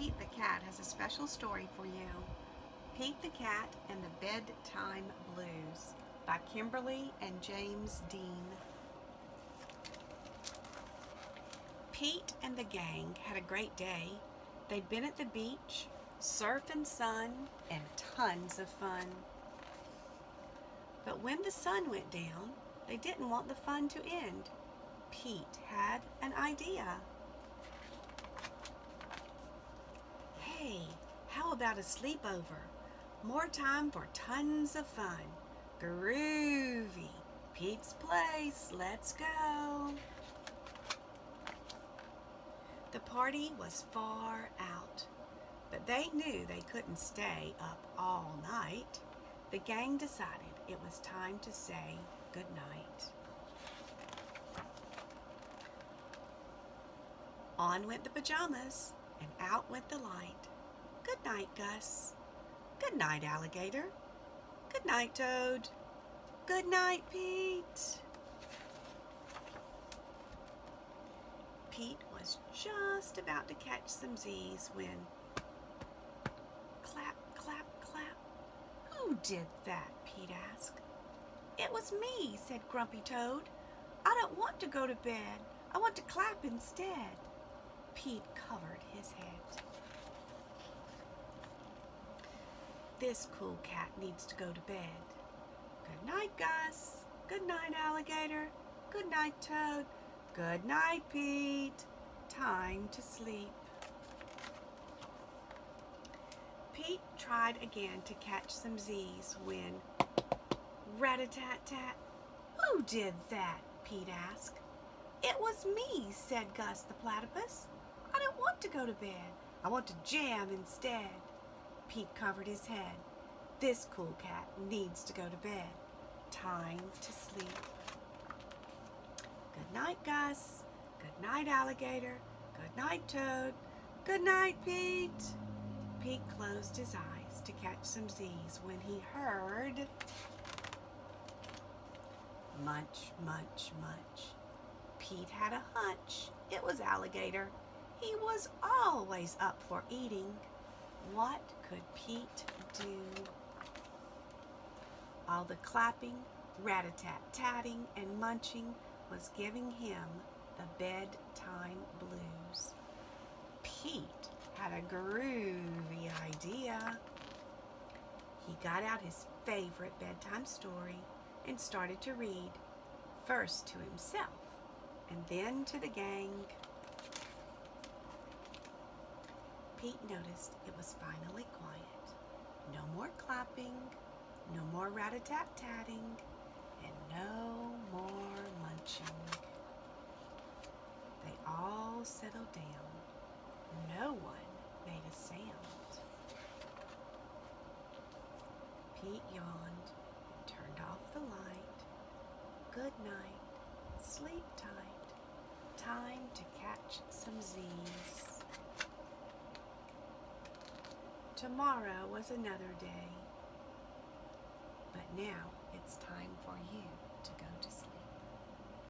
Pete the Cat has a special story for you. Pete the Cat and the Bedtime Blues by Kimberly and James Dean. Pete and the gang had a great day. They'd been at the beach, surf and sun, and tons of fun. But when the sun went down, they didn't want the fun to end. Pete had an idea. Hey, how about a sleepover? More time for tons of fun. Groovy. Pete's place. Let's go. The party was far out, but they knew they couldn't stay up all night. The gang decided it was time to say goodnight. On went the pajamas, and out went the light. Good night, Gus. Good night, Alligator. Good night, Toad. Good night, Pete. Pete was just about to catch some Z's when clap, clap, clap. Who did that? Pete asked. It was me, said Grumpy Toad. I don't want to go to bed. I want to clap instead. Pete covered his head. This cool cat needs to go to bed. Good night, Gus. Good night, Alligator. Good night, Toad. Good night, Pete. Time to sleep. Pete tried again to catch some Z's when rat-a-tat-tat. Who did that? Pete asked. It was me, said Gus the platypus. I don't want to go to bed. I want to jam instead. Pete covered his head. This cool cat needs to go to bed. Time to sleep. Good night, Gus. Good night, Alligator. Good night, Toad. Good night, Pete. Pete closed his eyes to catch some Z's when he heard munch, munch, munch. Pete had a hunch. It was Alligator. He was always up for eating. What could Pete do? All the clapping, rat-a-tat-tatting, and munching was giving him the bedtime blues. Pete had a groovy idea. He got out his favorite bedtime story and started to read, first to himself and then to the gang. Pete noticed it was finally quiet. No more clapping, no more rat-a-tat-tatting, and no more munching. They all settled down. No one made a sound. Pete yawned and turned off the light. Good night. Sleep tight. Time to catch some Z's. Tomorrow was another day, but now it's time for you